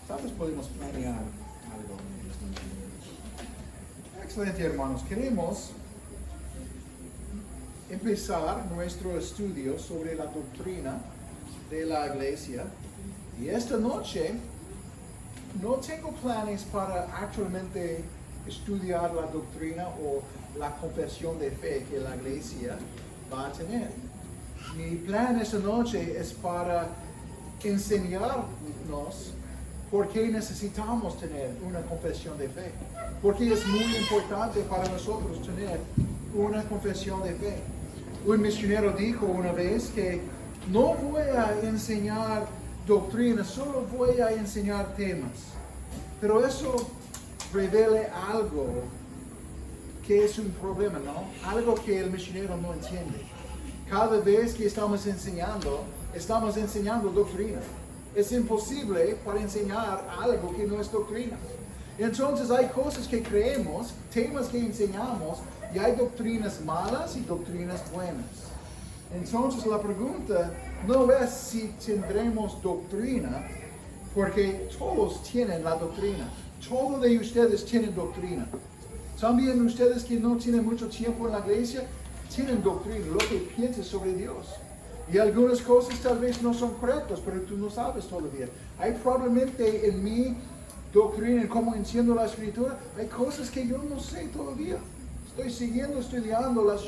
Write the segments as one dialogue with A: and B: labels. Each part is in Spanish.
A: Tal vez podemos planear algo. Excelente, hermanos. Queremos empezar nuestro estudio sobre la doctrina de la iglesia. Y esta noche no tengo planes para actualmente estudiar la doctrina o la confesión de fe que la iglesia va a tener. Mi plan esta noche es para enseñarnos por qué necesitamos tener una confesión de fe. Porque es muy importante para nosotros tener una confesión de fe. Un misionero dijo una vez que no voy a enseñar doctrina, solo voy a enseñar temas. Pero eso revela algo que es un problema, ¿no? Algo que el misionero no entiende. Cada vez que estamos enseñando doctrina. Es imposible para enseñar algo que no es doctrina. Entonces hay cosas que creemos, temas que enseñamos, y hay doctrinas malas y doctrinas buenas. Entonces la pregunta no es si tendremos doctrina, porque todos tienen la doctrina. Todos de ustedes tienen doctrina. También ustedes que no tienen mucho tiempo en la iglesia, tienen doctrina, lo que piensan sobre Dios. Y algunas cosas tal vez no son correctas, pero tú no sabes todavía. Hay probablemente en mi doctrina, en cómo entiendo la escritura, hay cosas que yo no sé todavía. Estoy siguiendo estudiando las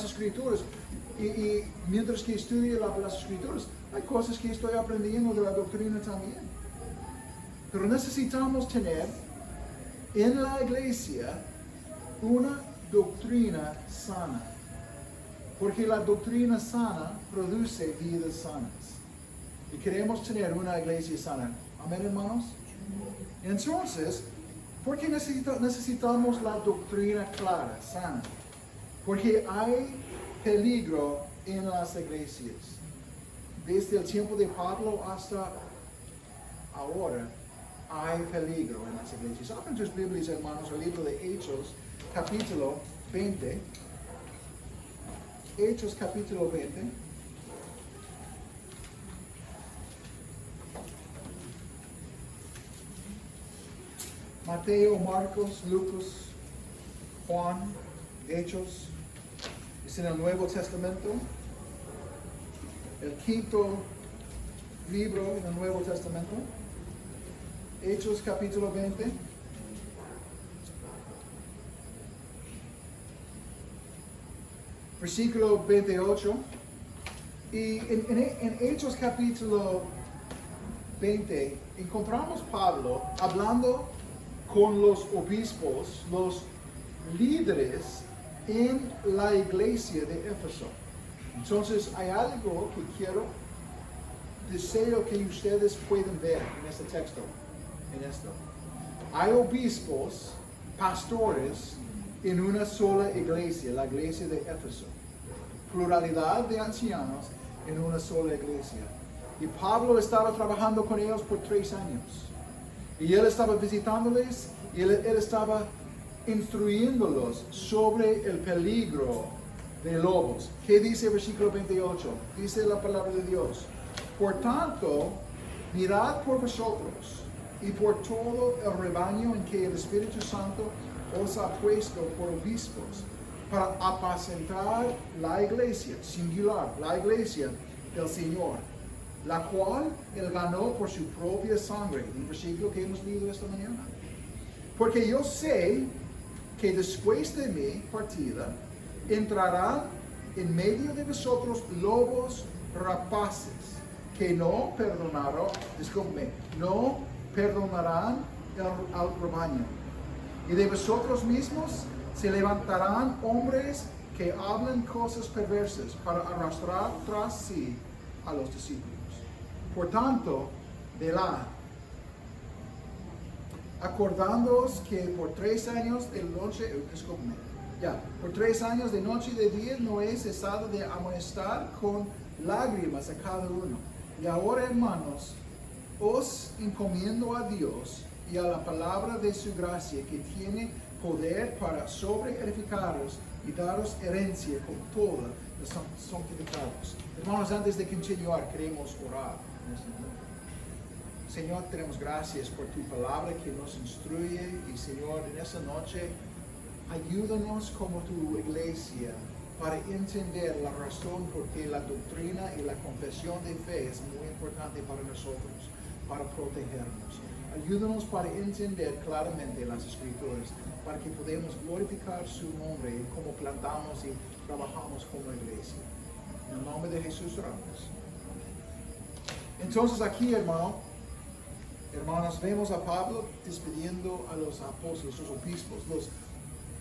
A: escrituras. Y mientras que estudio las escrituras, hay cosas que estoy aprendiendo de la doctrina también. Pero necesitamos tener en la iglesia una doctrina sana. Porque la doctrina sana produce vidas sanas. Y queremos tener una iglesia sana. Amén, hermanos. Entonces, ¿por qué necesitamos la doctrina clara, sana? Porque hay peligro en las iglesias. Desde el tiempo de Pablo hasta ahora, hay peligro en las iglesias. Abran tus Biblias, hermanos, el libro de Hechos, capítulo 20. Hechos, capítulo 20. Mateo, Marcos, Lucas, Juan, Hechos. Es en el Nuevo Testamento. El quinto libro en el Nuevo Testamento. Hechos, capítulo 20. Versículo 28. Y en Hechos, capítulo 20, encontramos Pablo hablando con los obispos, los líderes en la iglesia de Éfeso. Entonces hay algo que deseo que ustedes puedan ver en este texto, en esto. Hay obispos, pastores, en una sola iglesia, la iglesia de Éfeso. Pluralidad de ancianos en una sola iglesia. Y Pablo estaba trabajando con ellos por 3 años. Y él estaba visitándoles y él estaba instruyéndolos sobre el peligro de lobos. ¿Qué dice el versículo 28? Dice la palabra de Dios. Por tanto, mirad por vosotros y por todo el rebaño en que el Espíritu Santo os ha puesto por obispos para apacentar la iglesia, singular, la iglesia del Señor, la cual él ganó por su propia sangre. El versículo que hemos leído esta mañana. Porque yo sé que después de mi partida entrarán en medio de vosotros lobos rapaces que no perdonarán al rebaño. Y de vosotros mismos se levantarán hombres que hablan cosas perversas para arrastrar tras sí a los discípulos. Por tanto, velad, acordándoos que por 3 años de noche y de día no he cesado de amonestar con lágrimas a cada uno. Y ahora, hermanos, os encomiendo a Dios y a la palabra de su gracia, que tiene poder para sobreedificaros y daros herencia con todos los santificados. Hermanos, antes de continuar, queremos orar. Señor, tenemos gracias por tu palabra que nos instruye y Señor, en esta noche, ayúdanos como tu iglesia para entender la razón por qué la doctrina y la confesión de fe es muy importante para nosotros, para protegernos. Ayúdanos para entender claramente las Escrituras, para que podamos glorificar su nombre y cómo plantamos y trabajamos como iglesia. En el nombre de Jesús oramos. Entonces aquí, hermanos, vemos a Pablo despidiendo a los apóstoles, los obispos,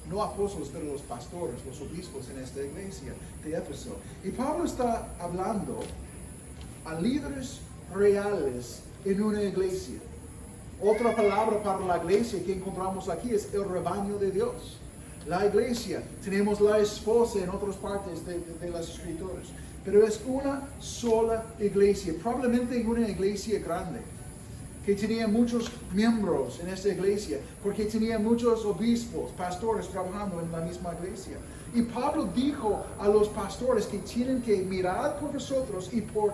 A: no apóstoles, pero los pastores, los obispos en esta iglesia de Éfeso. Y Pablo está hablando a líderes reales en una iglesia. Otra palabra para la iglesia que encontramos aquí es el rebaño de Dios. La iglesia, tenemos la esposa en otras partes de las Escrituras, pero es una sola iglesia, probablemente una iglesia grande, que tenía muchos miembros en esta iglesia, porque tenía muchos obispos, pastores trabajando en la misma iglesia. Y Pablo dijo a los pastores que tienen que mirar por vosotros y por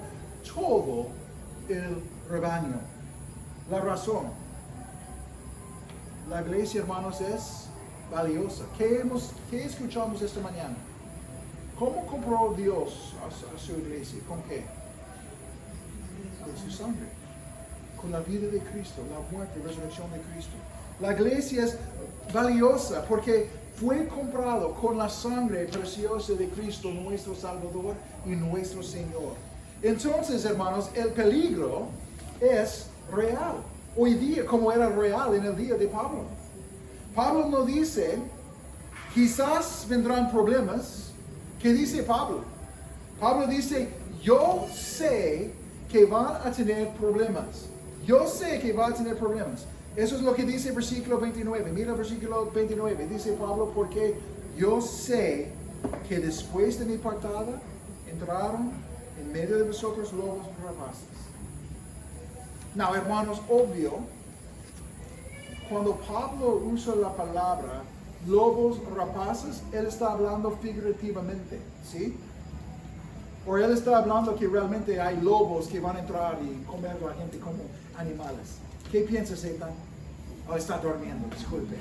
A: todo el rebaño. La razón, la iglesia, hermanos, es valiosa. ¿Qué escuchamos esta mañana? ¿Cómo compró Dios a su iglesia? ¿Con qué? Con su sangre. Con la vida de Cristo, la muerte y resurrección de Cristo. La iglesia es valiosa porque fue comprado con la sangre preciosa de Cristo, nuestro Salvador y nuestro Señor. Entonces, hermanos, el peligro es real. Hoy día, como era real en el día de Pablo. Pablo no dice, quizás vendrán problemas. ¿Qué dice Pablo? Pablo dice, yo sé que van a tener problemas. Yo sé que va a tener problemas. Eso es lo que dice el versículo 29. Mira el versículo 29. Dice Pablo, porque yo sé que después de mi partada entraron en medio de vosotros lobos rapaces. Now, hermanos, obvio, cuando Pablo usa la palabra lobos rapaces, él está hablando figurativamente, ¿sí? O él está hablando que realmente hay lobos que van a entrar y comer a la gente como animales. ¿Qué piensa Satan? Oh, está durmiendo, disculpe.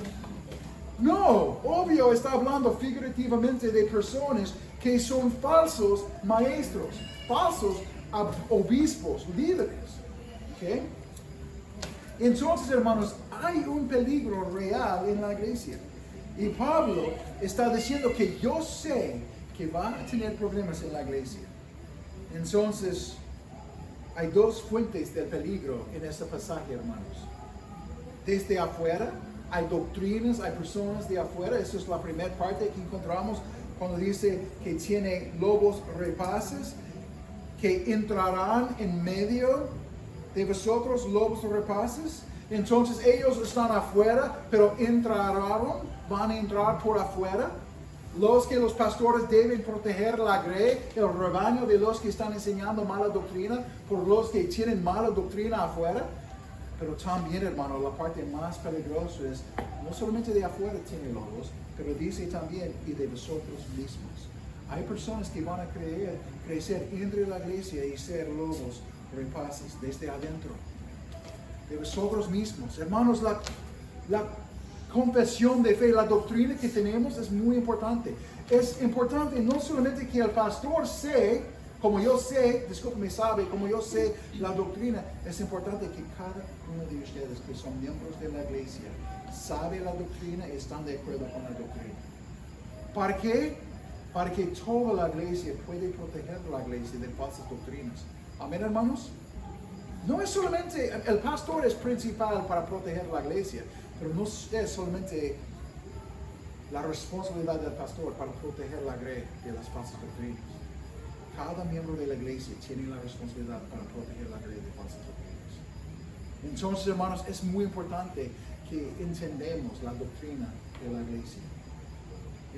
A: No, obvio está hablando figurativamente de personas que son falsos maestros, falsos obispos, líderes. ¿Okay? Entonces, hermanos, hay un peligro real en la iglesia. Y Pablo está diciendo que yo sé que va a tener problemas en la iglesia. Entonces, hay dos fuentes del peligro en este pasaje, hermanos. Desde afuera, hay doctrinas, hay personas de afuera. Esa es la primera parte que encontramos cuando dice que tiene lobos rapaces que entrarán en medio de vosotros, lobos rapaces. Entonces ellos están afuera, pero van a entrar por afuera. Los que los pastores deben proteger la grey, el rebaño de los que están enseñando mala doctrina, por los que tienen mala doctrina afuera. Pero también, hermano, la parte más peligrosa es, no solamente de afuera tiene lobos, pero dice también, y de vosotros mismos. Hay personas que van a crecer entre la iglesia y ser lobos rapaces desde adentro. De vosotros mismos. Hermanos, la confesión de fe, la doctrina que tenemos es muy importante. Es importante no solamente que el pastor como yo sé la doctrina, es importante que cada uno de ustedes que son miembros de la iglesia sabe la doctrina y están de acuerdo con la doctrina. ¿Para qué? Para que toda la iglesia pueda proteger la iglesia de falsas doctrinas. Amén, hermanos. No es solamente, el pastor es principal para proteger la iglesia, pero no es solamente la responsabilidad del pastor para proteger la grey de las falsas doctrinas. Cada miembro de la iglesia tiene la responsabilidad para proteger la grey de falsas doctrinas. Entonces, hermanos, es muy importante que entendamos la doctrina de la iglesia.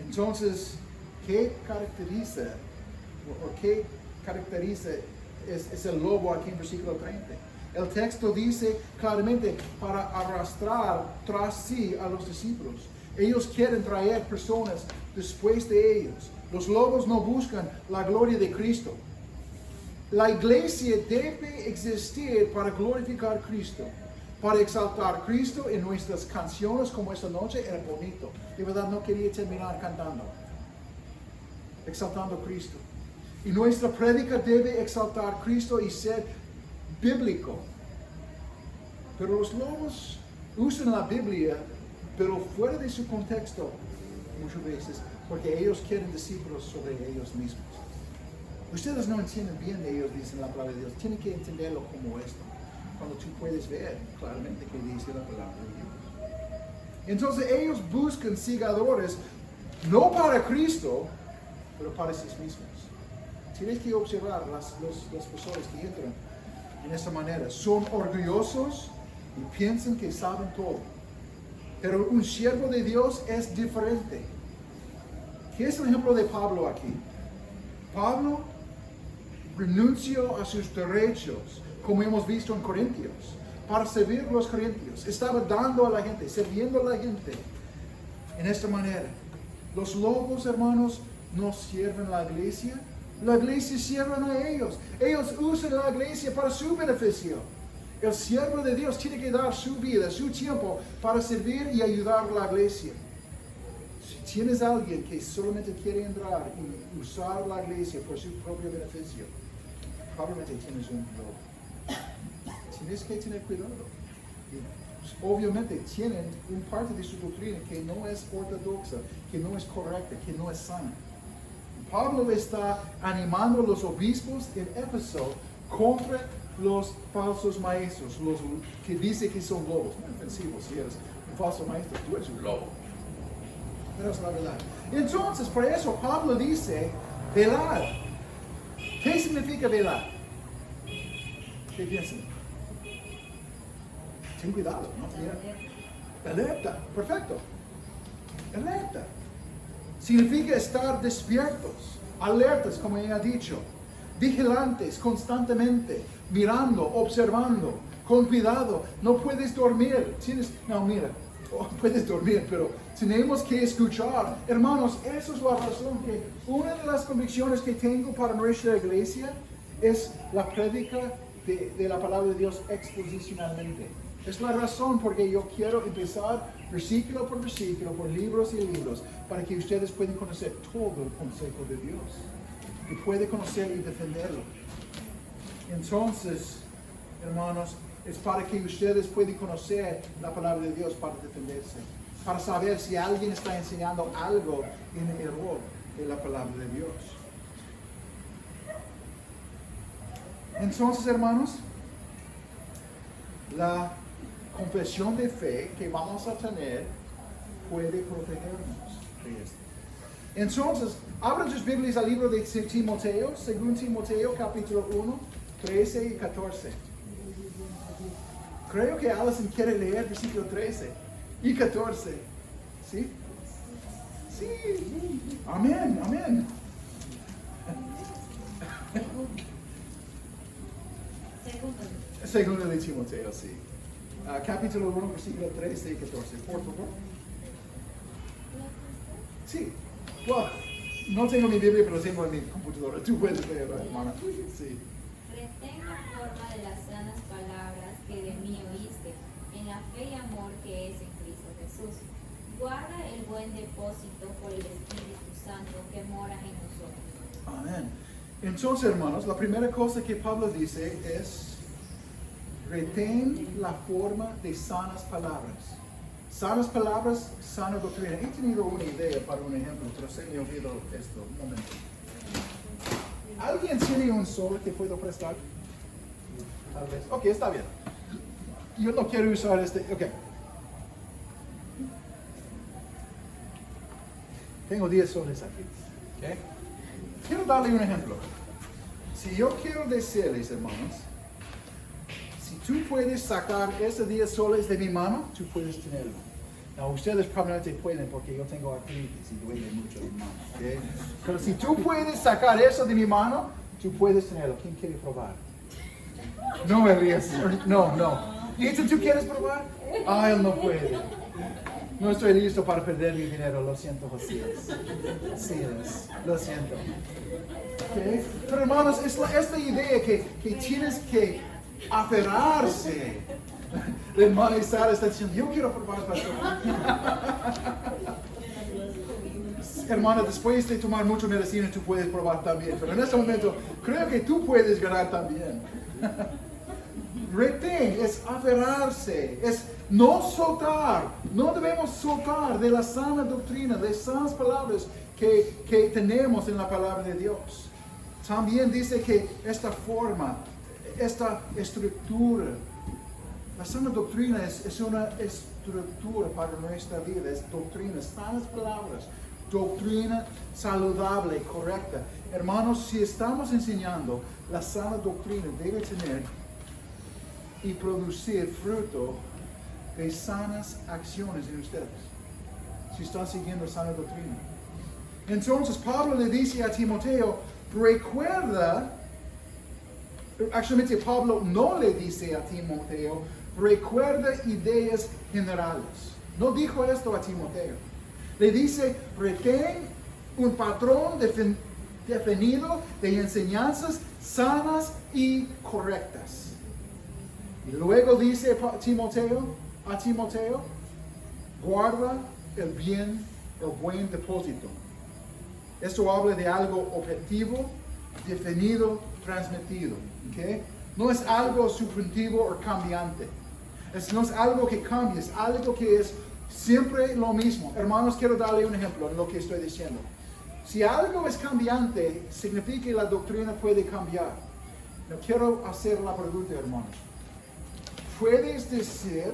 A: Entonces, ¿qué caracteriza es el lobo aquí en versículo 30? El texto dice claramente para arrastrar tras sí a los discípulos. Ellos quieren traer personas después de ellos. Los lobos no buscan la gloria de Cristo. La iglesia debe existir para glorificar a Cristo, para exaltar a Cristo en nuestras canciones como esta noche. Era bonito. De verdad no quería terminar cantando, exaltando a Cristo. Y nuestra prédica debe exaltar a Cristo y ser bíblico. Pero los lobos usan la Biblia, pero fuera de su contexto muchas veces, porque ellos quieren discípulos sobre ellos mismos. Ustedes no entienden bien de ellos, dicen la palabra de Dios. Tienen que entenderlo como esto, cuando tú puedes ver claramente que dice la palabra de Dios. Entonces ellos buscan seguidores, no para Cristo, pero para sí mismos. Tienes que observar las personas que entran en esta manera. Son orgullosos y piensan que saben todo. Pero un siervo de Dios es diferente. ¿Qué es el ejemplo de Pablo aquí? Pablo renunció a sus derechos, como hemos visto en Corintios, para servir a los corintios. Estaba dando a la gente, sirviendo a la gente en esta manera. Los lobos, hermanos, no sirven a la iglesia. La iglesia sirve a ellos. Ellos usan la iglesia para su beneficio. El siervo de Dios tiene que dar su vida, su tiempo para servir y ayudar a la iglesia. Si tienes a alguien que solamente quiere entrar y usar la iglesia por su propio beneficio, probablemente tienes un lobo. Tienes que tener cuidado. Y, obviamente tienen una parte de su doctrina que no es ortodoxa, que no es correcta, que no es sana. Pablo está animando a los obispos en Éfeso contra los falsos maestros, los que dicen que son lobos. Muy ofensivos si eres un falso maestro, tú eres un lobo. Pero es la verdad. Entonces, por eso Pablo dice, velad. ¿Qué significa velar? ¿Qué piensan? Ten cuidado, ¿no? Alerta, perfecto. Alerta. Significa estar despiertos, alertas, como ya he dicho, vigilantes constantemente, mirando, observando, con cuidado. No puedes dormir. Puedes dormir, pero tenemos que escuchar. Hermanos, esa es la razón que una de las convicciones que tengo para nuestra iglesia es la prédica de la palabra de Dios exposicionalmente. Es la razón porque yo quiero empezar versículo por versículo, por libros y libros, para que ustedes puedan conocer todo el consejo de Dios y puedan conocer y defenderlo. Entonces, hermanos, es para que ustedes puedan conocer la palabra de Dios para defenderse, para saber si alguien está enseñando algo en error de la palabra de Dios. Entonces, hermanos, la confesión de fe que vamos a tener puede protegernos de esto. Entonces, abran sus Biblias al libro de Timoteo, según Timoteo, capítulo 1, 13 y 14. Creo que Allison quiere leer versículo 13 y 14. ¿Sí? Sí. Amén, amén. Segundo de Timoteo, sí. Capítulo 1, versículo 13 y 14. Por favor. Sí. Well, no tengo mi Biblia, pero tengo en mi computadora. Tú puedes leer, hermana. Sí.
B: Retén la forma de las sanas palabras que de mí oíste, en la fe y amor que es en Cristo Jesús. Guarda el buen depósito por el Espíritu Santo que mora en nosotros.
A: Amén. Entonces, hermanos, la primera cosa que Pablo dice es: retén la forma de sanas palabras. Sanas palabras, sana doctrina. He tenido una idea para un ejemplo, pero se me olvidó esto. Un momento. ¿Alguien tiene un sol que puedo prestar? Tal vez. Ok, está bien. Yo no quiero usar este. Ok. Tengo 10 soles aquí. Okay. Quiero darle un ejemplo. Si yo quiero decirles, hermanos, si tú puedes sacar esos 10 soles de mi mano, tú puedes tenerlo. No, ustedes probablemente pueden porque yo tengo artritis y duele mucho mi mano. ¿Okay? Pero si tú puedes sacar eso de mi mano, tú puedes tenerlo. ¿Quién quiere probar? No, Elías. No. Ethan, ¿tú quieres probar? Ah, él no puede. No estoy listo para perder mi dinero, lo siento, Josías. Sí, lo siento. ¿Okay? Pero hermanos, es esta idea que tienes que aferrarse. La hermana Sara está diciendo, yo quiero probar, pastor. Hermana, después de tomar mucha medicina, tú puedes probar también. Pero en este momento, creo que tú puedes ganar también. Retén es aferrarse, es no soltar. No debemos soltar de la sana doctrina, de sanas palabras que tenemos en la palabra de Dios. También dice que esta forma, esta estructura, la sana doctrina es una estructura para nuestra vida, es doctrina, sanas palabras, doctrina saludable, correcta. Hermanos, si estamos enseñando, la sana doctrina debe tener y producir fruto de sanas acciones en ustedes, si están siguiendo sana doctrina. Entonces Pablo le dice a Timoteo, recuerda, actualmente Pablo no le dice a Timoteo, recuerda ideas generales. No dijo esto a Timoteo. Le dice, retén un patrón definido de enseñanzas sanas y correctas. Y luego dice a Timoteo, guarda el buen depósito. Esto habla de algo objetivo, definido, transmitido. ¿Okay? No es algo subjetivo o cambiante. No es algo que cambia, es algo que es siempre lo mismo. Hermanos, quiero darle un ejemplo en lo que estoy diciendo. Si algo es cambiante, significa que la doctrina puede cambiar. No quiero hacer la pregunta, hermanos. ¿Puedes decir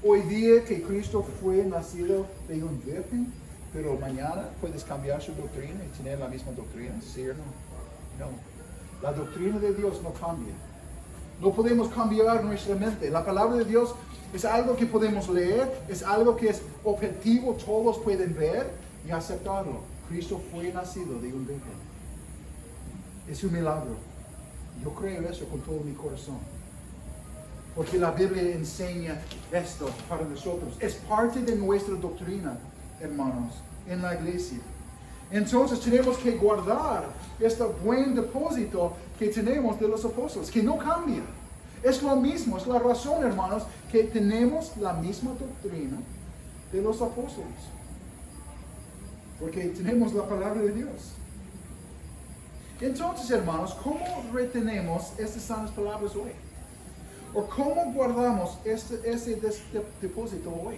A: hoy día que Cristo fue nacido de un virgen, pero mañana puedes cambiar su doctrina y tener la misma doctrina? ¿Sí o no? No. La doctrina de Dios no cambia. No podemos cambiar nuestra mente. La palabra de Dios es algo que podemos leer, es algo que es objetivo, todos pueden ver y aceptarlo. Cristo fue nacido de un virgen. Es un milagro. Yo creo eso con todo mi corazón. Porque la Biblia enseña esto para nosotros. Es parte de nuestra doctrina, hermanos, en la iglesia. Entonces tenemos que guardar este buen depósito que tenemos de los apóstoles, que no cambia. Es lo mismo, es la razón, hermanos, que tenemos la misma doctrina de los apóstoles. Porque tenemos la palabra de Dios. Entonces, hermanos, ¿cómo retenemos estas sanas palabras hoy? ¿O cómo guardamos ese depósito hoy?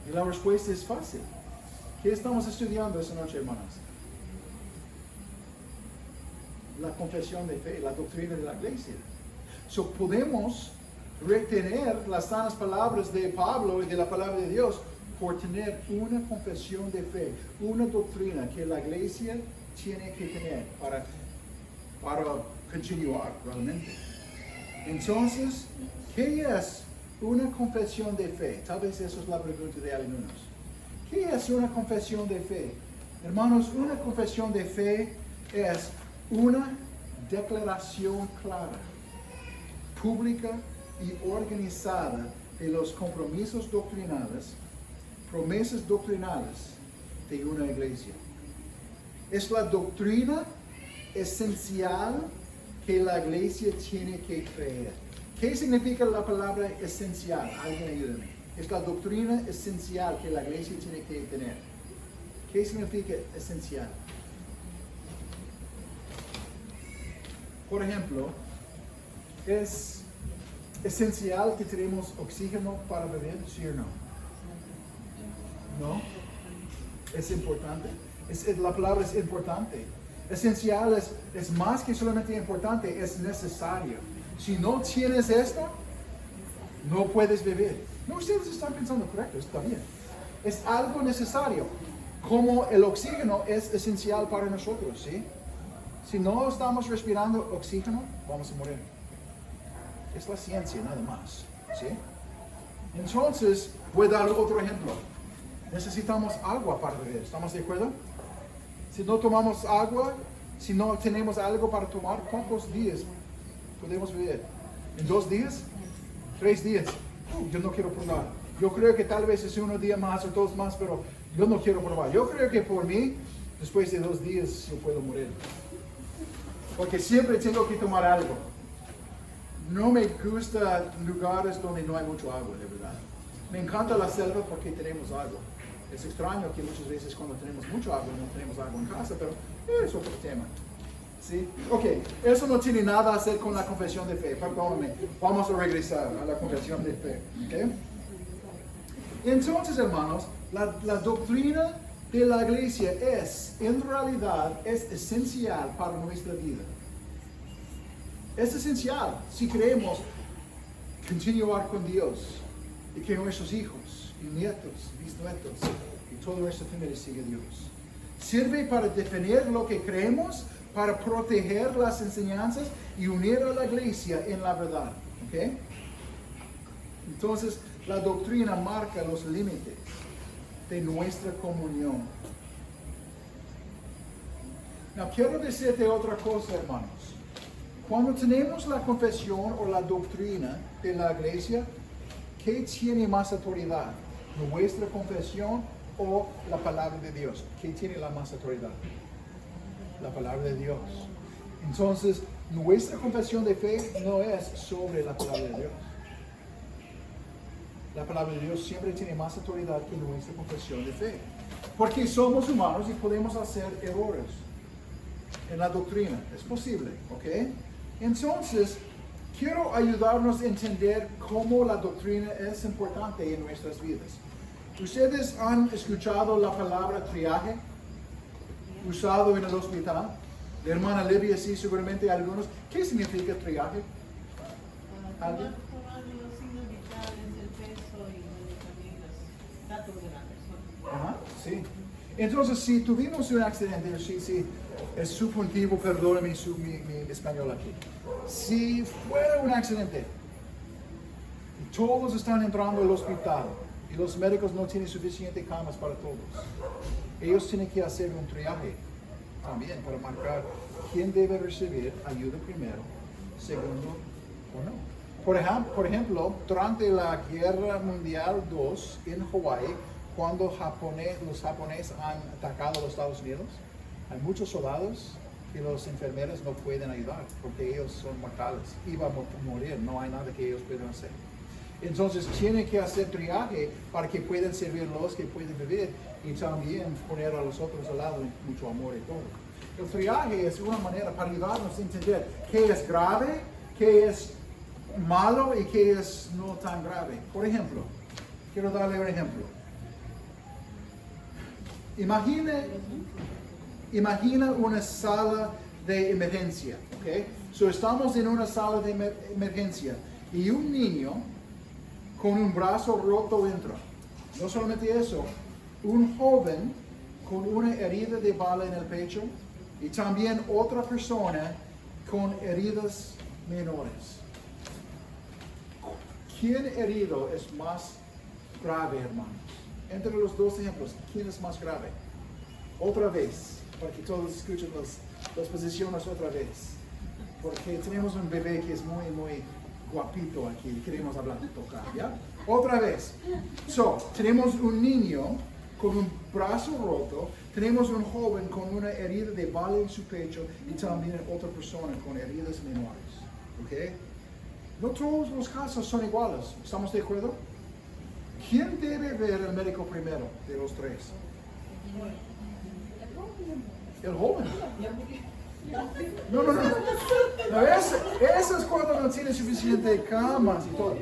A: Y la respuesta es fácil. ¿Qué estamos estudiando esta noche, hermanos? La confesión de fe, la doctrina de la iglesia. So, podemos retener las sanas palabras de Pablo y de la palabra de Dios por tener una confesión de fe, una doctrina que la iglesia tiene que tener para continuar realmente. Entonces, ¿qué es una confesión de fe? Tal vez eso es la pregunta de algunos. ¿Qué es una confesión de fe? Hermanos, una confesión de fe es una declaración clara, pública y organizada de los compromisos doctrinales, promesas doctrinales de una iglesia. Es la doctrina esencial que la iglesia tiene que creer. ¿Qué significa la palabra esencial? Alguien ayúdame. Es la doctrina esencial que la iglesia tiene que tener. ¿Qué significa esencial? Por ejemplo, ¿es esencial que tenemos oxígeno para beber? ¿Sí o no? ¿No? ¿Es importante? La palabra es importante. Esencial es más que solamente importante, es necesario. Si no tienes esto, no puedes vivir. No, ustedes están pensando correcto, está bien. Es algo necesario. Como el oxígeno es esencial para nosotros, ¿sí? Si no estamos respirando oxígeno, vamos a morir. Es la ciencia, nada más, ¿sí? Entonces, voy a dar otro ejemplo. Necesitamos agua para beber, ¿estamos de acuerdo? Si no tomamos agua, si no tenemos algo para tomar, ¿cuántos días podemos vivir? ¿En 2 días? 3 días. Yo no quiero probar. Yo creo que tal vez es 1 día más o 2 más, pero yo no quiero probar. Yo creo que por mí, después de 2 días, yo puedo morir. Porque siempre tengo que tomar algo. No me gusta lugares donde no hay mucho agua, de verdad. Me encanta la selva porque tenemos agua. Es extraño que muchas veces cuando tenemos mucho agua no tenemos agua en casa, pero es otro tema. ¿Sí? Ok, eso no tiene nada a hacer con la confesión de fe. Perdóname, vamos a regresar a la confesión de fe. ¿Okay? Entonces, hermanos, la doctrina de la iglesia en realidad, es esencial para nuestra vida. Es esencial si queremos continuar con Dios y que nuestros hijos y nietos, bisnietos y toda nuestra familia siga a Dios. Sirve para defender lo que creemos, para proteger las enseñanzas y unir a la iglesia en la verdad. ¿Okay? Entonces, la doctrina marca los límites de nuestra comunión. Now, quiero decirte otra cosa, hermanos. Cuando tenemos la confesión o la doctrina de la iglesia, ¿qué tiene más autoridad? ¿Nuestra confesión o la palabra de Dios? ¿Qué tiene la más autoridad? La palabra de Dios. Entonces, nuestra confesión de fe no es sobre la palabra de Dios. La palabra de Dios siempre tiene más autoridad que nuestra confesión de fe. Porque somos humanos y podemos hacer errores en la doctrina. Es posible, ¿ok? Entonces, quiero ayudarnos a entender cómo la doctrina es importante en nuestras vidas. ¿Ustedes han escuchado la palabra triaje usado en el hospital? La hermana Livia, sí, seguramente algunos. ¿Qué significa triaje? ¿Alguien?
C: Los signos vitales, el peso y también los datos de la persona.
A: Ajá, sí. Entonces, si tuvimos un accidente, sí, es subjuntivo, perdóname mi español aquí. Si fuera un accidente y todos están entrando al hospital y los médicos no tienen suficientes camas para todos, ellos tienen que hacer un triaje también para marcar quién debe recibir ayuda primero, segundo o no. Por ejemplo, durante la Guerra Mundial II en Hawái, cuando los japoneses han atacado a los Estados Unidos, hay muchos soldados que los enfermeros no pueden ayudar porque ellos son mortales, iban a morir, no hay nada que ellos puedan hacer. Entonces tienen que hacer triaje para que puedan servir los que pueden vivir y también poner a los otros al lado en mucho amor y todo. El triaje es una manera para ayudarnos a entender qué es grave, qué es malo y qué es no tan grave. Por ejemplo, quiero darle un ejemplo. Imagina una sala de emergencia, ¿ok? So estamos en una sala de emergencia y un niño con un brazo roto entra. No solamente eso, un joven con una herida de bala en el pecho y también otra persona con heridas menores. ¿Quién herido es más grave, hermanos? Entre los dos ejemplos, ¿quién es más grave? Otra vez, para que todos escuchen las posiciones otra vez. Porque tenemos un bebé que es muy, muy guapito aquí y queremos hablar, tocar, ¿ya? Otra vez. Tenemos un niño con un brazo roto, tenemos un joven con una herida de bala en su pecho y también otra persona con heridas menores, ¿ok? No todos los casos son iguales, ¿estamos de acuerdo? ¿Quién debe ver al médico primero de los tres? El joven. No, eso es cuando no tiene suficiente camas y todo.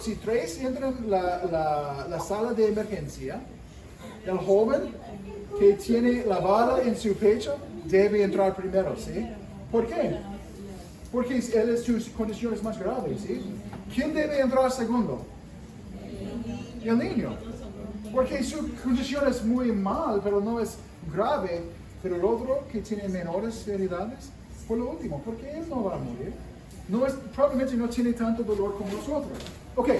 A: Si tres entran la sala de emergencia, el joven que tiene la bala en su pecho debe entrar primero, ¿sí? ¿Por qué? Porque sus condiciones más graves, ¿sí? ¿Quién debe entrar segundo? El niño. Porque su condición es muy mal, pero no es grave. Pero el otro que tiene menores heridas, por lo último, porque él no va a morir. Probablemente no tiene tanto dolor como nosotros. Ok,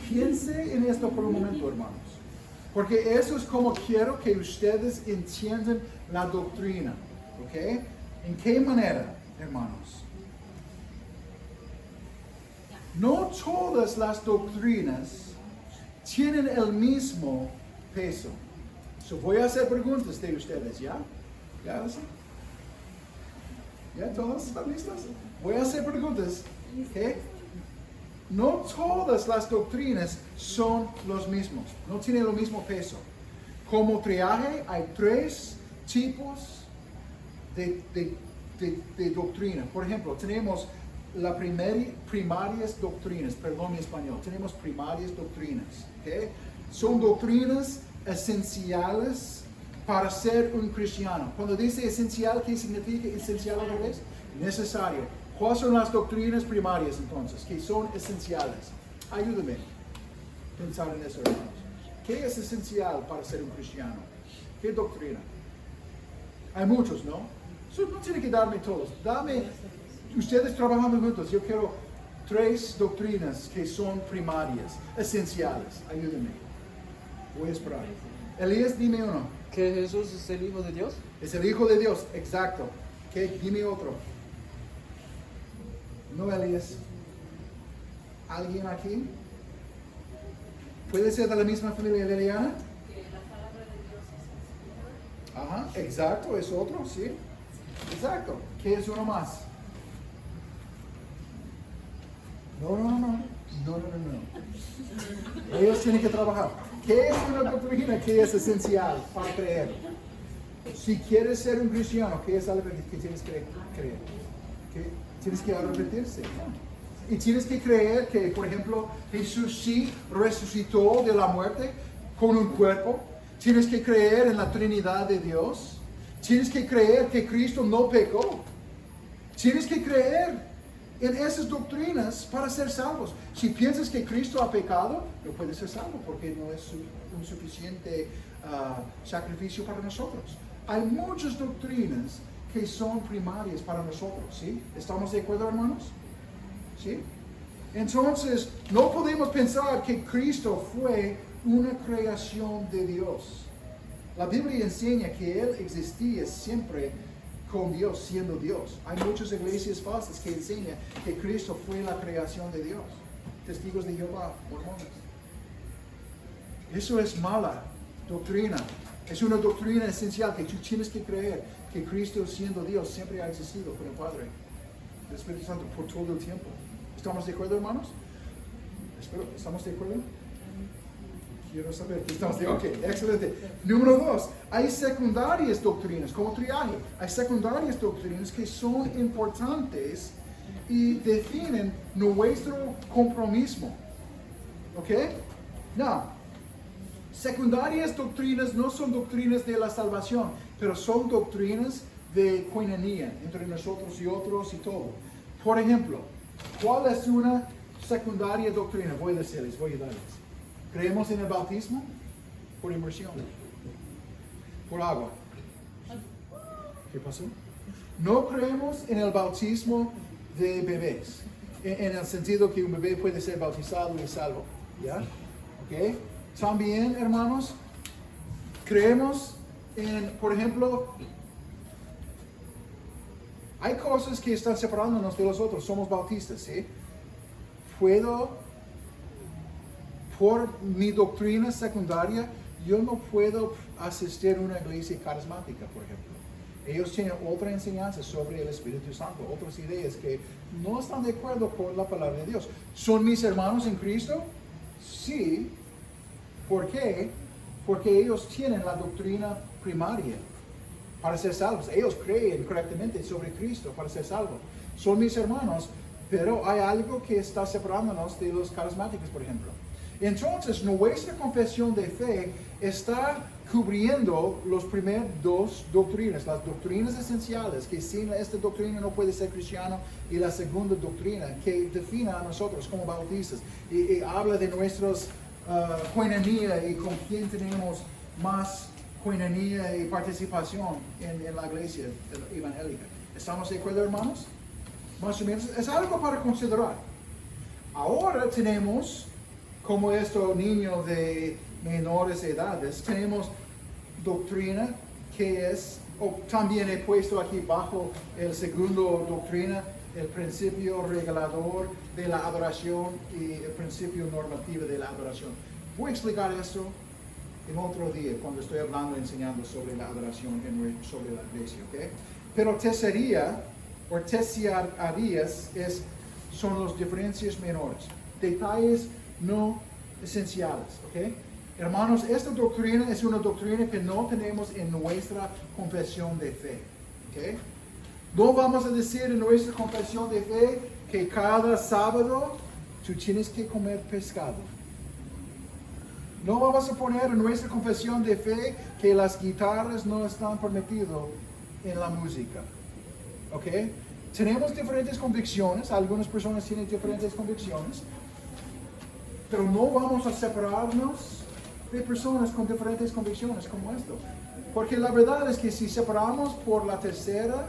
A: piense en esto por un momento, hermanos. Porque eso es como quiero que ustedes entiendan la doctrina. Ok, ¿en qué manera, hermanos? No todas las doctrinas tienen el mismo peso. So, voy a hacer preguntas de ustedes, ¿ya? ¿Ya? ¿Ya todos están listos? Voy a hacer preguntas. ¿Ok? No todas las doctrinas son los mismos. No tienen el mismo peso. Como triaje hay 3 tipos de doctrina. Por ejemplo, tenemos las primarias doctrinas, perdón mi español, tenemos primarias doctrinas. ¿Okay? Son doctrinas esenciales para ser un cristiano. Cuando dice esencial, ¿qué significa esencial al revés? Necesario. ¿Cuáles son las doctrinas primarias entonces? Que son esenciales. Ayúdame a pensar en eso, hermanos. ¿Qué es esencial para ser un cristiano? ¿Qué doctrina? Hay muchos, ¿no? No tiene que darme todos. Dame, ustedes trabajando juntos, yo quiero 3 doctrinas que son primarias, esenciales. Ayúdenme. Voy a esperar. Elías, dime uno.
D: ¿Que Jesús es el Hijo de Dios?
A: Es el Hijo de Dios, exacto. ¿Qué? Dime otro. No, Elías. ¿Alguien aquí? ¿Puede ser de la misma familia de Eliana?
C: Que la palabra de Dios es el
A: Ajá, exacto, es otro, sí. Exacto. ¿Qué es uno más? No. Ellos tienen que trabajar. ¿Qué es una doctrina que es esencial para creer? Si quieres ser un cristiano, ¿qué es algo que tienes que creer? ¿Qué? Tienes que arrepentirse. Y tienes que creer que, por ejemplo, Jesús sí resucitó de la muerte con un cuerpo. Tienes que creer en la Trinidad de Dios. Tienes que creer que Cristo no pecó. Tienes que creer en esas doctrinas para ser salvos. Si piensas que Cristo ha pecado, no puedes ser salvo porque no es un suficiente sacrificio para nosotros. Hay muchas doctrinas que son primarias para nosotros, ¿sí? ¿Estamos de acuerdo, hermanos? ¿Sí? Entonces, no podemos pensar que Cristo fue una creación de Dios. La Biblia enseña que Él existía siempre con Dios, siendo Dios. Hay muchas iglesias falsas que enseñan que Cristo fue la creación de Dios. Testigos de Jehová, mormones. Eso es mala doctrina. Es una doctrina esencial que tú tienes que creer que Cristo, siendo Dios, siempre ha existido con el Padre, el Espíritu Santo, por todo el tiempo. ¿Estamos de acuerdo, hermanos? ¿Estamos de acuerdo? Quiero saber que estamos de acuerdo. Ok, excelente. Número 2, hay secundarias doctrinas, como triaje. Hay secundarias doctrinas que son importantes y definen nuestro compromiso. ¿Ok? No. Secundarias doctrinas no son doctrinas de la salvación, pero son doctrinas de coinonía entre nosotros y otros y todo. Por ejemplo, ¿cuál es una secundaria doctrina? Voy a decirles, voy a darles. ¿Creemos en el bautismo? Por inmersión. Por agua. ¿Qué pasó? No creemos en el bautismo de bebés, en el sentido que un bebé puede ser bautizado y salvo. ¿Ya? ¿Ok? También, hermanos, creemos en, por ejemplo, hay cosas que están separándonos de los otros. Somos bautistas, ¿sí? Por mi doctrina secundaria, yo no puedo asistir a una iglesia carismática, por ejemplo. Ellos tienen otra enseñanza sobre el Espíritu Santo, otras ideas que no están de acuerdo con la palabra de Dios. ¿Son mis hermanos en Cristo? Sí. ¿Por qué? Porque ellos tienen la doctrina primaria para ser salvos. Ellos creen correctamente sobre Cristo para ser salvos. Son mis hermanos, pero hay algo que está separándonos de los carismáticos, por ejemplo. Entonces, nuestra confesión de fe está cubriendo los primeros 2 doctrinas, las doctrinas esenciales, que sin esta doctrina no puede ser cristiano, y la segunda doctrina que define a nosotros como bautistas y habla de nuestros coinonía y con quién tenemos más coinonía y participación en la iglesia evangélica. ¿Estamos de acuerdo, hermanos? Más o menos, es algo para considerar. Ahora tenemos, como estos niños de menores edades, tenemos doctrina que es, o también he puesto aquí bajo el segundo doctrina, el principio regulador de la adoración y el principio normativo de la adoración. Voy a explicar eso en otro día cuando estoy hablando, enseñando sobre la adoración, sobre la iglesia, ¿ok? Pero tesería o tesiarías son las diferencias menores, detalles no esenciales, ¿ok? Hermanos, esta doctrina es una doctrina que no tenemos en nuestra confesión de fe, ¿ok? No vamos a decir en nuestra confesión de fe que cada sábado tú tienes que comer pescado. No vamos a poner en nuestra confesión de fe que las guitarras no están permitidas en la música. ¿Ok? Tenemos diferentes convicciones, algunas personas tienen diferentes convicciones, pero no vamos a separarnos de personas con diferentes convicciones como esto. Porque la verdad es que si separamos por la tercera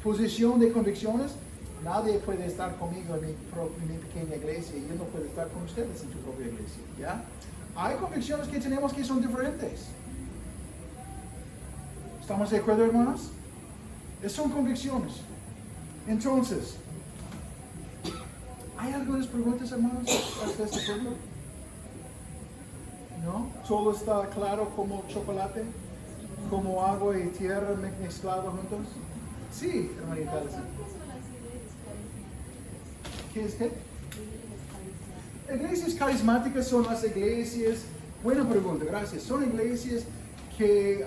A: posición de convicciones, nadie puede estar conmigo en mi pequeña iglesia y yo no puedo estar con ustedes en tu propia iglesia, ¿ya? Hay convicciones que tenemos que son diferentes. ¿Estamos de acuerdo, hermanos? Son convicciones. Entonces, ¿hay algunas preguntas, hermanos, hasta este punto? ¿No? ¿Todo está claro como chocolate? ¿Como agua y tierra mezclados juntos? Sí, hermanita. ¿Qué es qué? Iglesias carismáticas son las iglesias, buena pregunta, gracias, son iglesias que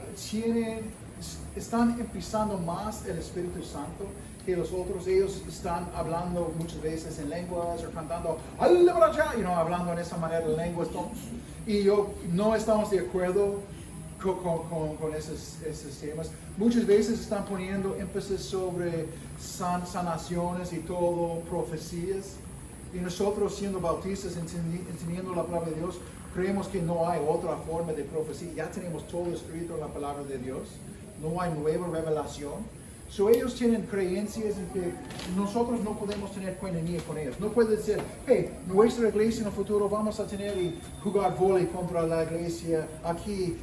A: están empezando más el Espíritu Santo que los otros. Ellos están hablando muchas veces en lenguas o cantando, hablando en esa manera de lenguas. Y no estamos de acuerdo con esos temas. Muchas veces están poniendo énfasis sobre sanaciones y todo, profecías. Y nosotros siendo bautistas, entendiendo la palabra de Dios, creemos que no hay otra forma de profecía. Ya tenemos todo escrito en la palabra de Dios. No hay nueva revelación. So ellos tienen creencias en que nosotros no podemos tener coinonía con ellos. No puede decir, hey, nuestra iglesia en el futuro vamos a tener y jugar vóley contra la iglesia aquí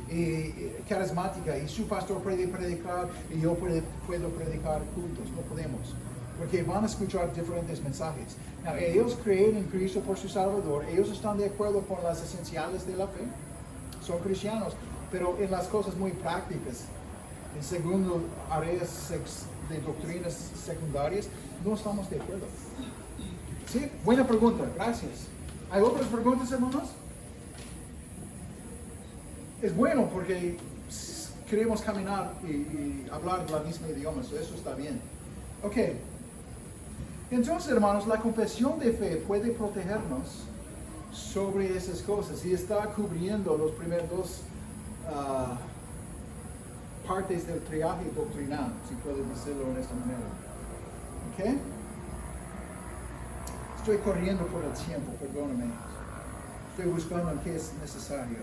A: carismática y su pastor puede predicar y yo puedo predicar juntos. No podemos. Porque van a escuchar diferentes mensajes. Now, ellos creen en Cristo por su Salvador. Ellos están de acuerdo con las esenciales de la fe. Son cristianos. Pero en las cosas muy prácticas, en segundo áreas de doctrinas secundarias, no estamos de acuerdo. ¿Sí? Buena pregunta. Gracias. ¿Hay otras preguntas, hermanos? Es bueno porque queremos caminar y hablar el mismo idioma. So eso está bien. Ok. Entonces, hermanos, la confesión de fe puede protegernos sobre esas cosas y está cubriendo los primeros dos partes del triaje doctrinal, si puedo decirlo de esta manera. ¿Ok? Estoy corriendo por el tiempo, perdóname. Estoy buscando en qué es necesario.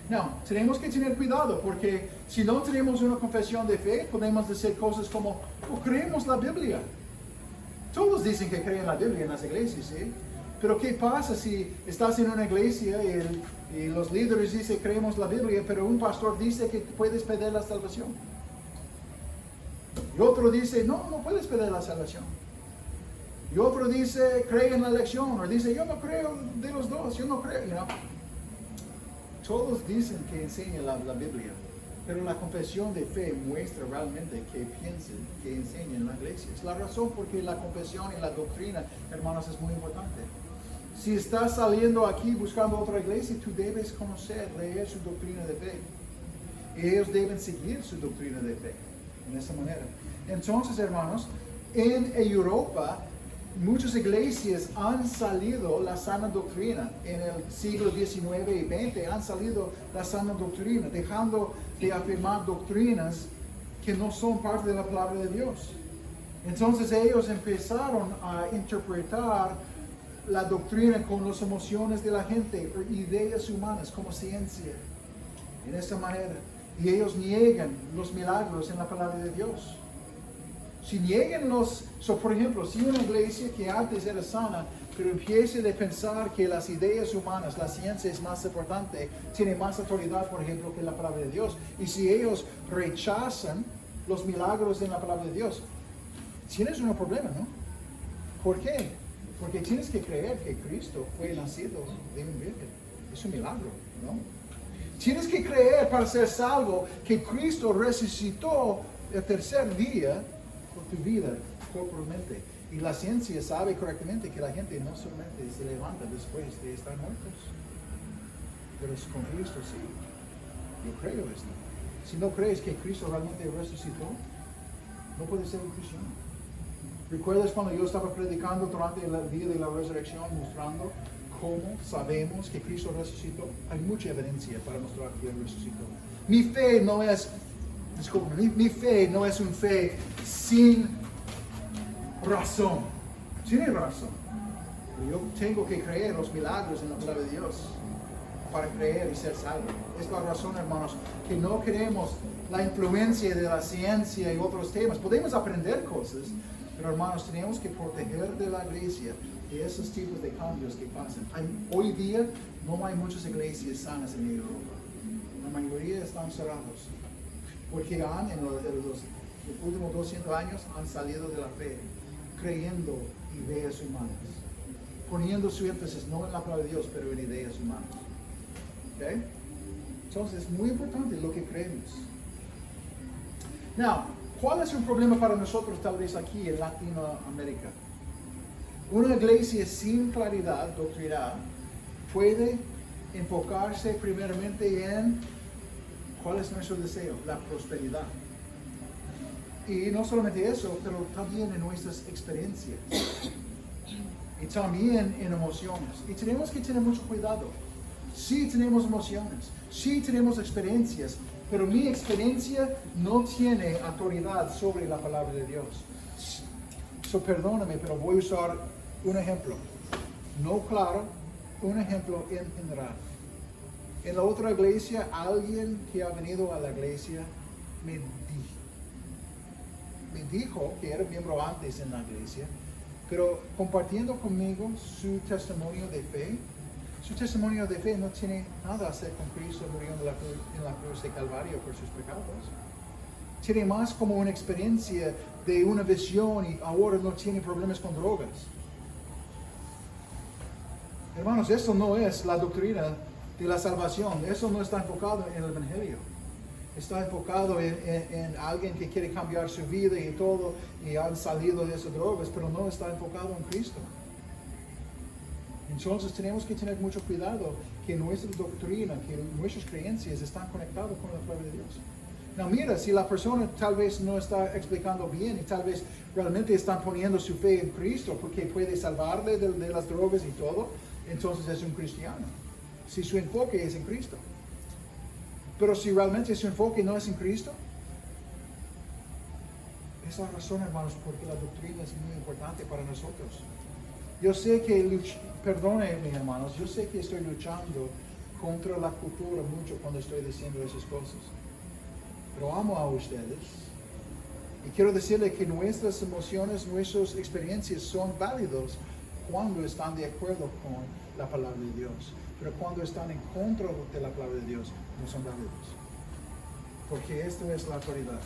A: No, tenemos que tener cuidado porque si no tenemos una confesión de fe, podemos decir cosas como, creemos la Biblia. Todos dicen que creen la Biblia en las iglesias, ¿sí? Pero ¿qué pasa si estás en una iglesia y los líderes dicen creemos la Biblia, pero un pastor dice que puedes pedir la salvación? Y otro dice, no puedes pedir la salvación. Y otro dice, cree en la elección, o dice, yo no creo de los dos, yo no creo, Todos dicen que enseñan la Biblia, pero la confesión de fe muestra realmente que piensen, que enseñan la iglesia. Es la razón por que la confesión y la doctrina, hermanos, es muy importante. Si estás saliendo aquí buscando otra iglesia, tú debes conocer, leer su doctrina de fe. Y ellos deben seguir su doctrina de fe, de esa manera. Entonces, hermanos, en Europa, muchas iglesias han salido la sana doctrina. En el siglo XIX y XX han salido la sana doctrina, dejando de afirmar doctrinas que no son parte de la palabra de Dios. Entonces ellos empezaron a interpretar la doctrina con las emociones de la gente, ideas humanas como ciencia, en esta manera. Y ellos niegan los milagros en la palabra de Dios. Si niegan por ejemplo, si una iglesia que antes era sana, pero empieza a pensar que las ideas humanas, la ciencia es más importante, tiene más autoridad, por ejemplo, que la palabra de Dios. Y si ellos rechazan los milagros en la palabra de Dios, tienes un problema, ¿no? ¿Por qué? Porque tienes que creer que Cristo fue nacido de un virgen. Es un milagro, ¿no? Tienes que creer para ser salvo que Cristo resucitó el tercer día por tu vida corporalmente. Y la ciencia sabe correctamente que la gente no solamente se levanta después de estar muertos, pero con Cristo sí. Yo creo esto. Si no crees que Cristo realmente resucitó, no puedes ser un cristiano. ¿Recuerdas cuando yo estaba predicando durante el día de la resurrección, mostrando cómo sabemos que Cristo resucitó? Hay mucha evidencia para mostrar que Él resucitó. Mi fe no es una fe sin razón. Tiene razón. Pero yo tengo que creer los milagros en la palabra de Dios para creer y ser salvo. Es la razón, hermanos, que no queremos la influencia de la ciencia y otros temas. Podemos aprender cosas, pero hermanos, tenemos que proteger de la iglesia de esos tipos de cambios que pasan. Hoy día no hay muchas iglesias sanas en Europa. La mayoría están cerrados. Porque en los últimos 200 años han salido de la fe, creyendo ideas humanas, poniendo su énfasis no en la palabra de Dios, pero en ideas humanas. ¿Okay? Entonces es muy importante lo que creemos. Now, ¿cuál es un problema para nosotros tal vez aquí en Latinoamérica? Una iglesia sin claridad doctrinal puede enfocarse primeramente en ¿cuál es nuestro deseo? La prosperidad. Y no solamente eso, pero también en nuestras experiencias. Y también en emociones. Y tenemos que tener mucho cuidado. Sí tenemos emociones, sí tenemos experiencias, pero mi experiencia no tiene autoridad sobre la palabra de Dios. Perdóname, pero voy a usar un ejemplo. No claro, un ejemplo en general. En la otra iglesia, alguien que ha venido a la iglesia me dijo que era miembro antes en la iglesia, pero compartiendo conmigo su testimonio de fe. Su testimonio de fe no tiene nada a hacer con Cristo muriendo en la cruz de Calvario por sus pecados. Tiene más como una experiencia de una visión y ahora no tiene problemas con drogas. Hermanos, eso no es la doctrina de la salvación. Eso no está enfocado en el Evangelio. Está enfocado en alguien que quiere cambiar su vida y todo, y han salido de esas drogas, pero no está enfocado en Cristo. Entonces tenemos que tener mucho cuidado que nuestra doctrina, que nuestras creencias están conectadas con la palabra de Dios. No, mira, si la persona tal vez no está explicando bien y tal vez realmente están poniendo su fe en Cristo porque puede salvarle de las drogas y todo, entonces es un cristiano. Si su enfoque es en Cristo. Pero si realmente su enfoque no es en Cristo, es la razón, hermanos, porque la doctrina es muy importante para nosotros. Yo sé que, perdónenme, hermanos, yo sé que estoy luchando contra la cultura mucho cuando estoy diciendo esas cosas. Pero amo a ustedes. Y quiero decirles que nuestras emociones, nuestras experiencias son válidos cuando están de acuerdo con la palabra de Dios. Pero cuando están en contra de la palabra de Dios, no son válidos. Porque esto es la autoridad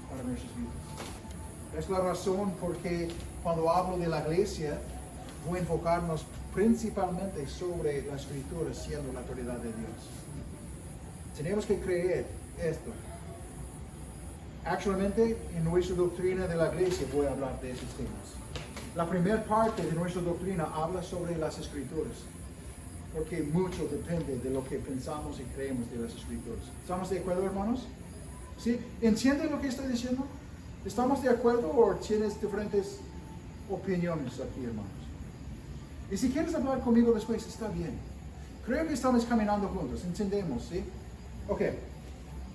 A: para nuestras vidas. Es la razón porque cuando hablo de la iglesia, voy a enfocarnos principalmente sobre la Escritura siendo la autoridad de Dios. Tenemos que creer esto. Actualmente, en nuestra doctrina de la iglesia voy a hablar de esos temas. La primera parte de nuestra doctrina habla sobre las Escrituras, porque mucho depende de lo que pensamos y creemos de las Escrituras. ¿Estamos de acuerdo, hermanos? ¿Sí? ¿Entienden lo que estoy diciendo? ¿Estamos de acuerdo o tienes diferentes opiniones aquí, hermanos? Y si quieres hablar conmigo después, está bien. Creo que estamos caminando juntos, entendemos, ¿sí? Ok.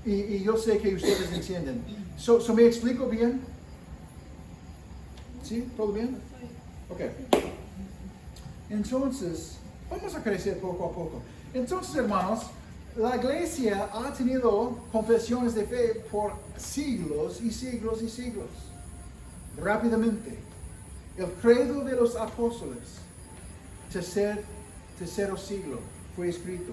A: Y yo sé que ustedes entienden. ¿Me explico bien? ¿Sí? ¿Todo bien? Ok. Entonces, vamos a crecer poco a poco. Entonces, hermanos, la iglesia ha tenido confesiones de fe por siglos y siglos y siglos. Rápidamente. El credo de los apóstoles, tercero siglo, fue escrito.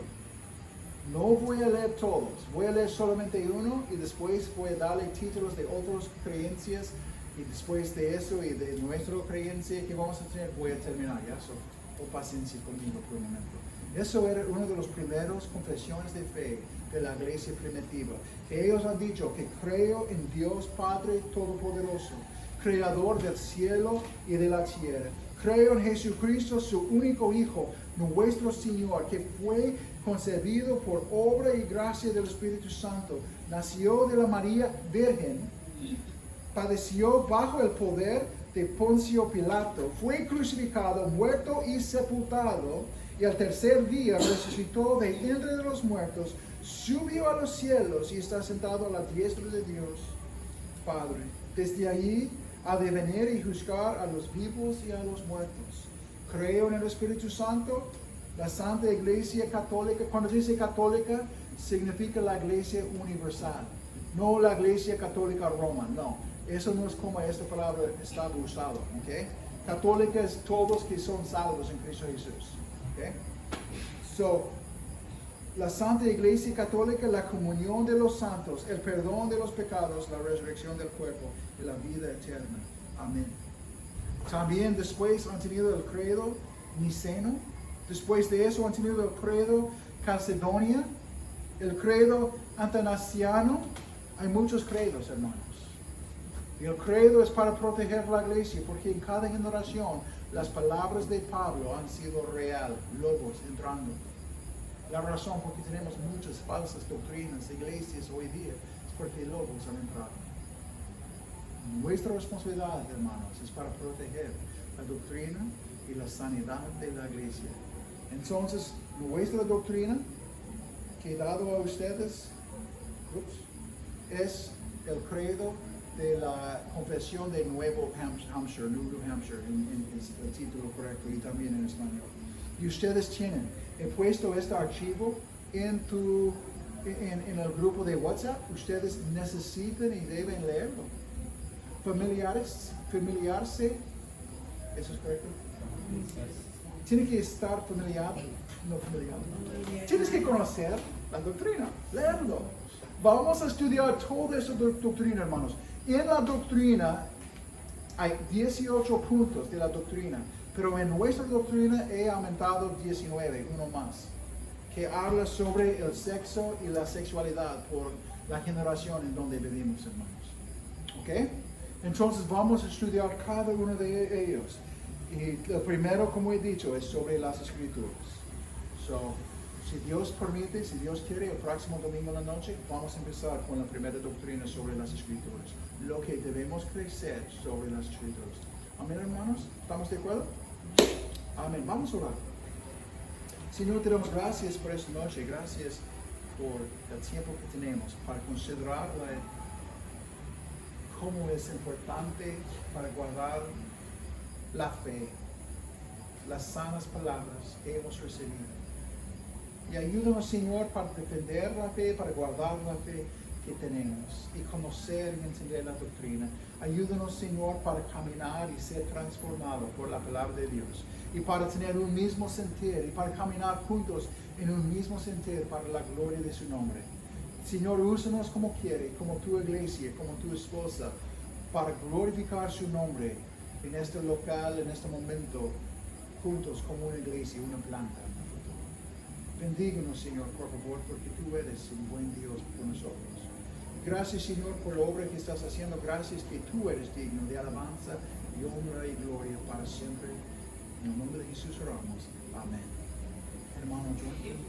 A: No voy a leer todos, voy a leer solamente uno y después voy a darle títulos de otras creencias y después de eso y de nuestra creencia que vamos a tener voy a terminar, ya, o paciencia conmigo por un momento. Eso era uno de los primeros confesiones de fe de la iglesia primitiva. Ellos han dicho que creo en Dios Padre Todopoderoso, Creador del cielo y de la tierra. Creo en Jesucristo, su único Hijo, nuestro Señor, que fue concebido por obra y gracia del Espíritu Santo. Nació de la María Virgen, padeció bajo el poder de Poncio Pilato, fue crucificado, muerto y sepultado, y al tercer día resucitó de entre los muertos, subió a los cielos y está sentado a la diestra de Dios Padre. Desde allí ha de venir y juzgar a los vivos y a los muertos. Creo en el Espíritu Santo, la Santa Iglesia Católica. Cuando dice católica, significa la Iglesia universal, no la Iglesia Católica Roma, no. Eso no es como esta palabra está usada, ¿ok? Católica es todos que son salvos en Cristo Jesús, ¿ok? So, la Santa Iglesia Católica, la comunión de los santos, el perdón de los pecados, la resurrección del cuerpo y la vida eterna. Amén. También después han tenido el credo niceno. Después de eso han tenido el credo calcedonia, el credo atanasiano. Hay muchos credos, hermanos. Y el credo es para proteger la iglesia, porque en cada generación las palabras de Pablo han sido real, logos entrando. La razón por que tenemos muchas falsas doctrinas, iglesias hoy día, es porque logos han entrado. Nuestra responsabilidad, hermanos, es para proteger la doctrina y la sanidad de la iglesia. Entonces, nuestra doctrina que he dado a ustedes es el credo de la confesión de Nuevo Hampshire, New Hampshire, es el título correcto y también en español. Y ustedes tienen, he puesto este archivo en el grupo de WhatsApp. Ustedes necesitan y deben leerlo. Familiarse, ¿eso es correcto? Tiene que estar familiar. Tienes que conocer la doctrina, leerlo. Vamos a estudiar toda esa doctrina, hermanos. En la doctrina hay 18 puntos de la doctrina, pero en nuestra doctrina he aumentado 19, uno más, que habla sobre el sexo y la sexualidad por la generación en donde vivimos, hermanos. ¿Ok? Entonces vamos a estudiar cada uno de ellos. Y el primero, como he dicho, es sobre las Escrituras. So, si Dios permite, si Dios quiere, el próximo domingo en la noche vamos a empezar con la primera doctrina sobre las Escrituras. Lo que debemos crecer sobre las Escrituras. Amén, hermanos. ¿Estamos de acuerdo? Amén. Vamos a orar. Señor, te damos gracias por esta noche. Gracias por el tiempo que tenemos para considerar cómo es importante para guardar la fe, las sanas palabras que hemos recibido. Y ayúdanos, Señor, para defender la fe, para guardar la fe que tenemos y conocer y entender la doctrina. Ayúdanos, Señor, para caminar y ser transformado por la palabra de Dios. Y para tener un mismo sentir y para caminar juntos en un mismo sentir para la gloria de su nombre. Señor, úsanos como quiere, como tu iglesia, como tu esposa, para glorificar su nombre en este local, en este momento, juntos como una iglesia, una planta. Bendíganos, Señor, por favor, porque tú eres un buen Dios por nosotros. Gracias, Señor, por la obra que estás haciendo. Gracias que tú eres digno de alabanza y honra y gloria para siempre. En el nombre de Jesús oramos. Amén. Hermano John.